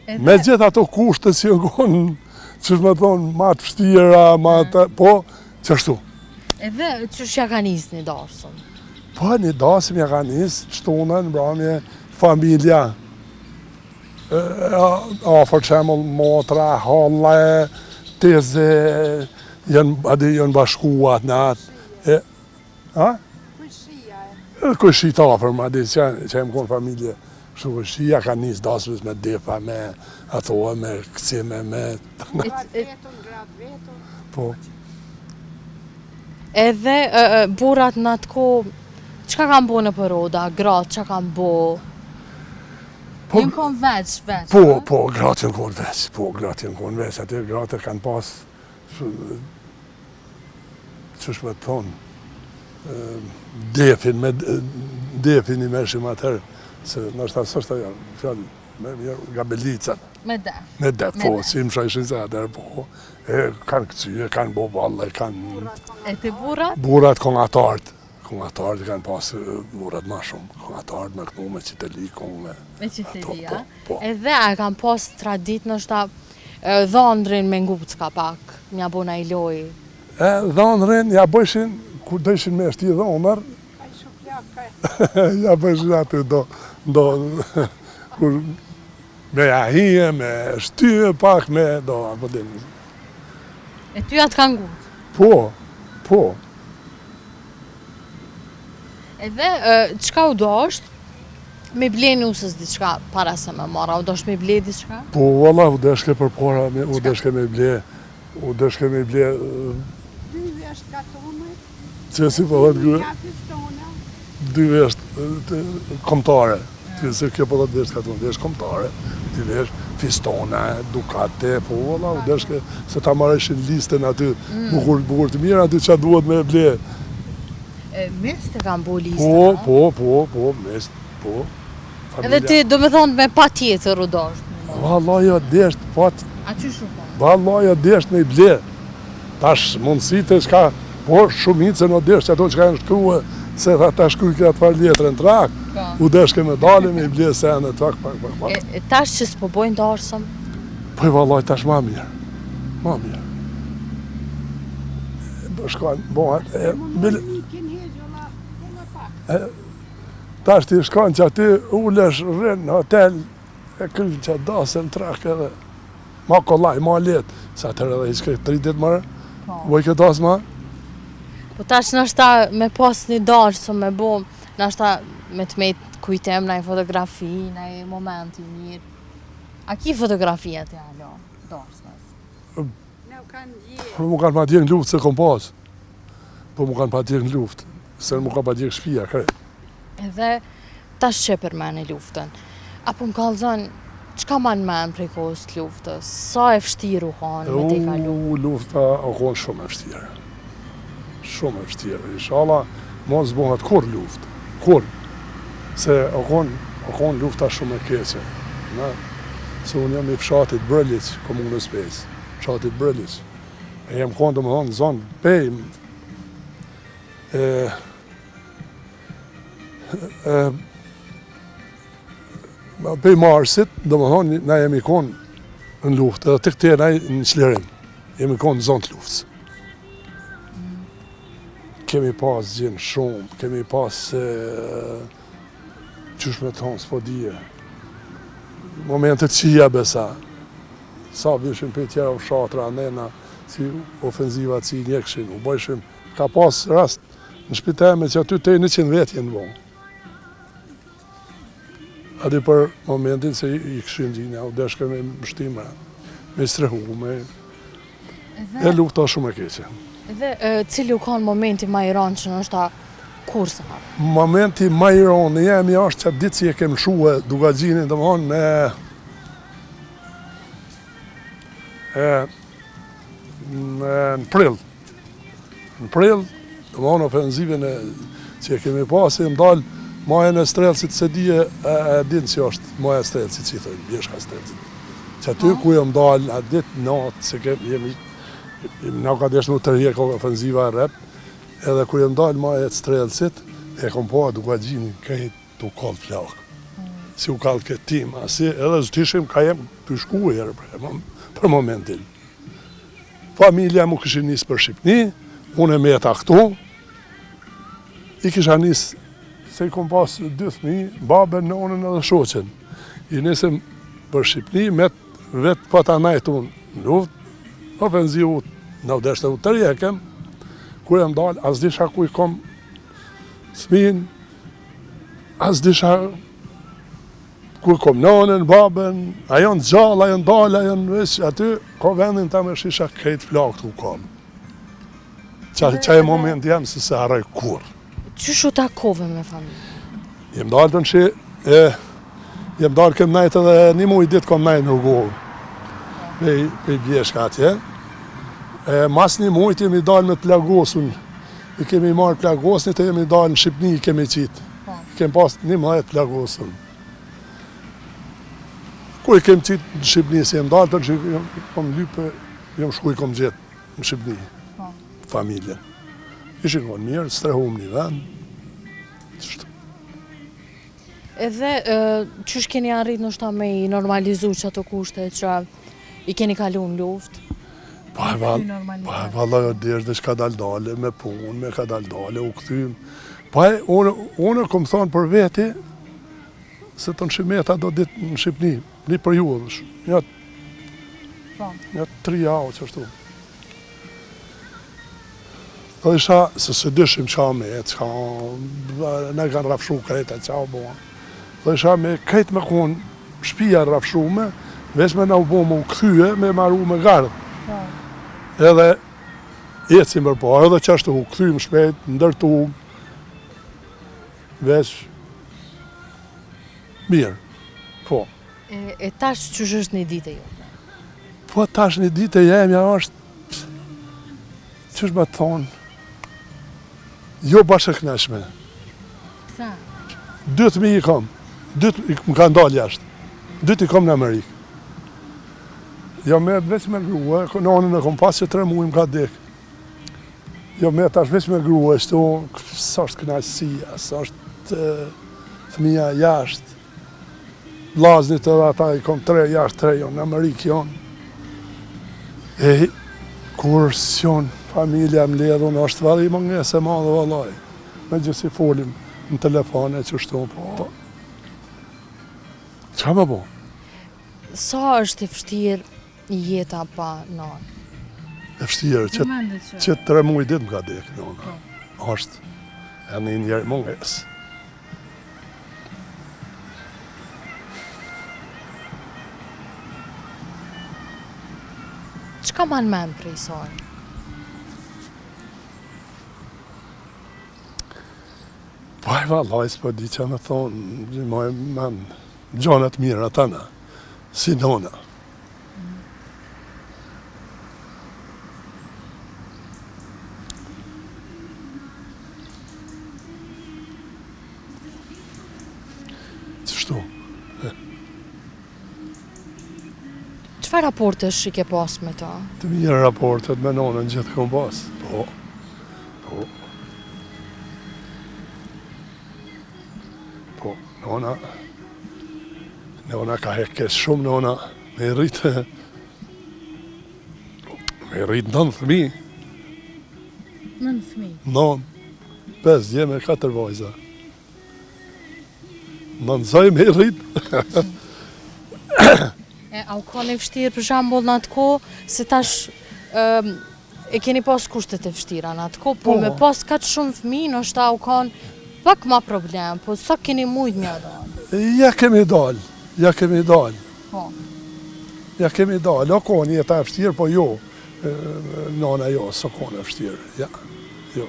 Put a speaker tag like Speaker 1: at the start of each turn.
Speaker 1: Me gjithë ato kushte që ngon, që më thonë, ma të vështira, po, qështu.
Speaker 2: Edhe që ka nisë një darsëm?
Speaker 1: Po, një darsëm ja ka nisë, shtonën, mbrëmje, familja. Afër qemull, motra, halle, teze, janë bashkuat në atë. Këshia të afër, ma di që jem konë familje. Kështu këshia ka nisë dasmës me depa, me ato, me këcime, me... Po.
Speaker 2: Edhe burat në atë ko, qka kam bo në përroda, gratë, qka kam bo? Jënë konë veç?
Speaker 1: Po, gratë jënë konë veç, atë gratë kanë pas, qësh me të thonë, defin i meshim atër, se nështë asështë ajo, fjallë, gabelicat.
Speaker 2: Me def.
Speaker 1: Me def, po, si më shajshin se atër, po, kanë këcyje, kanë bo valle, kanë...
Speaker 2: E të burat?
Speaker 1: Burat kongatartë kanë pas burat ma shumë, kongatartë me kënu, me qiteli, me...
Speaker 2: Me qiteli, a?
Speaker 1: Po.
Speaker 2: Edhe a kanë pas tradit nështë dhondrin me ngucka pak, mja bona i loj?
Speaker 1: Dhondrin, ja bëjshin, kur dëshin me shti dhonër, ja bëjshin aty kur me jahije, me shtyje pak, me do, apo din.
Speaker 2: E ty atë kanë ngucë?
Speaker 1: Po.
Speaker 2: Edhe, qka u do është, me ble nusës diçka para se me mara, u do është me ble diçka?
Speaker 1: Po, valla, u deshke për para, u deshke me ble,
Speaker 3: Dy vesht katone,
Speaker 1: që si po dhëtë gërë,
Speaker 3: ja fistona.
Speaker 1: dy vesht komtare, që kjo po dhëtë vesht katone, vesht komtare, dy vesht fistona, dukate, po, valla, u deshke, se ta marreshin listën aty, bukur të mirë, aty që duhet me ble.
Speaker 2: Mes të kam bo listën,
Speaker 1: Po, mes, po.
Speaker 2: Edhe ti do me thonë me pa tjetër u do është?
Speaker 1: Valla, jo, desht, pat.
Speaker 2: A që shumë?
Speaker 1: Valla, jo, desht me i ble. Tash mundësit e shka, por shumicën o desht që ato që ka në shkruhe, se ta shkruj këtë par letrën trak, u deshke me dalë me i ble sene, pak.
Speaker 2: E tash që s'po bojnë darsëm?
Speaker 1: Po i vallaj, tash ma mirë. Shkojnë, tash ti shkojnë që aty ulesh rrinë në hotel, e kryjnë që dasën trak edhe, ma kollaj, ma letë, se atër edhe i shkej 3 ditë mërë, boj këtë dasë ma.
Speaker 2: Po tash nështë me pas një darsëm me bo, nështë me të mejtë kujtem në i fotografi, në i momenti mirë. A ki fotografia të alo, darsëmës?
Speaker 1: Po mu kanë pa djekë në luftë se kom pas. Po mu kanë pa djekë në luftë, se mu kanë pa djekë shpia, kërë. Edhe
Speaker 2: tash që për men e luftën, apo më kalëzën, qka ma në men prej kohës të luftës? Sa e fështirë u kanë me te kalu?
Speaker 1: Lufta o konë shumë e fështirë. Shumë e fështirë. Inshallah, mos bëhet kur luftë. Kur. Se o konë lufta shumë e keqe. Se unë jam i fshatit Brëllic, komunës Pes. Fshatit Brëllic. E jem konë, do më thonë, zonë pej. Pej Marsit, do më thonë, na jemi konë në luftë, edhe të këte na në qlirim. Jemi konë në zonë të luftës. Kemi pas gjenë shumë, kemi pas, qysh me thonë, s'po dhije. Momentet qia besa. Sa vishim për tjera u shatra, nena, si ofenzivat si njekëshin, u bëjshim, ka pas rast në shpiteme që aty të 100 vetë jenë bon. Adi për momentin se i këshin gjinja, u deshke me mështimra, me strehu, e lufta shumë e keqe.
Speaker 2: Edhe cili u kanë momenti ma i ranë që në është ta kursa?
Speaker 1: Momenti ma i ranë jemi është që ditë si e kemë shuhe duka gjinin, dhe më thonë në prill. Në prill, dhe më thonë ofenzivin që e kemi pasi, më dalë majën e strelësit se dije e dinë që është majën e strelësit, që i thëjnë, bjeshka strelësit. Që aty ku jam dalë, atë ditë natë, se jemi, nga ka desh në të rje, ka ofenziva e rep, edhe ku jam dalë majën e strelësit, e kom po duka gjinin, kejt të kallë flakë. si u kallë këtë tim, asi edhe zëtishim ka jem të shku herë për momentin. Familja mu këshin njësë për Shqipni, unë e meta këtu, i kisha njësë, se i kom pas 2 fëmijë, babën, nonën edhe shoqen. I nisëm për Shqipni, vetë pa ta najtë unë në luft, ofenzivu në vdeshte u të rjekem, ku e mdalë, as disha ku i kom fëmijën, as disha ku i kom nonën, babën, ajo në gjallë, ajo në dalë, ajo në veç, aty, ka vendin ta me shisha krejt flakë të u kom. Qaj moment jam se se haraj kur.
Speaker 2: Qyshu takove me familje?
Speaker 1: Jem dalë të në që, jem dalë kem najtë edhe një muj ditë kom najtë në rrugovë, pe i bjeshka atje. Mas një mujt jemi dalë me plagosun, i kemi marrë plagosnit e jemi dalë në Shqipni i kemi qitë. Kem pas 11 plagosun. Ku i kem qitë në Shqipni, se jem dalë të në që kom lypë, jem shku i kom gjetë në Shqipni, familjen. Ishin konë mirë, strehum një vend.
Speaker 2: Edhe, qysh keni arrit nështë me i normalizu që ato kushte që i keni kalu në luft?
Speaker 1: Pa e valla jo dirë dhe që ka dal-dale me punë, me ka dal-dale, u këthym. Pa e, unë kom thonë për veti, se të në Shimeta do ditë në Shqipni, një periudhë, një 3 javë që ashtu. Dhe isha, se së dyshim qa me, ne kanë rafshu krejta qa o boha. Dhe isha me krejt me konë shpia rafshume, veç me na u bo më u këthyje, me maru me gardë. Edhe ecim për po, edhe që ashtu u këthym shpejt, ndërtu, veç mirë, po.
Speaker 2: E tash qysh është një ditë e jo?
Speaker 1: Po tash një ditë e jemja është, qysh me thonë, jo bashkë e kneshme.
Speaker 2: Sa?
Speaker 1: 2 i kom, 2 më ka ndalë jashtë, 2 i kom në Amerikë. Jo me veç me grua, nonën e kom pas që 3 muaj më ka dekë. Jo me tash veç me grua, sa është knaqësia, sa është fëmija jashtë. Laznit edhe ata i kom 3 jashtë, 3 jonë, në Amerikë jonë. E kur s'jon familja më ledhun, është vali më nge se ma dhe valaj. Me gjithë si folim në telefone që shtu, po. Qa me bo?
Speaker 2: Sa është i vështirë jeta pa nonë?
Speaker 1: E vështirë, që 3 muaj ditë më ka dekë nona. Është, e një njerë më nges.
Speaker 2: Qka ma në menë prej saj?
Speaker 1: Pa e valaj, s'po di që me thonë, ma e menë, gjonët mirë atana, si nona. Qështu?
Speaker 2: Qëfar raportesh i ke pas me ta?
Speaker 1: Të mirë raportet me nonën gjithë kom pas. Po. Po, nona ka hekes shumë, nona me rritë 9 fëmijë.
Speaker 2: 9 fëmijë?
Speaker 1: 5 dje me 4 vajza. Në nëzaj me rritë.
Speaker 2: A u ka një vështirë për shambull në atë ko, se tash e keni pas kushtet e vështira në atë ko, po me pas katë shumë fëmijë, nështë ta u kanë pak ma problem, po sa keni mujt mja dalë?
Speaker 1: Ja kemi dalë.
Speaker 2: Po.
Speaker 1: Ja kemi dalë, o konë jetë e vështirë, po jo, nona jo, së konë e vështirë, ja, jo.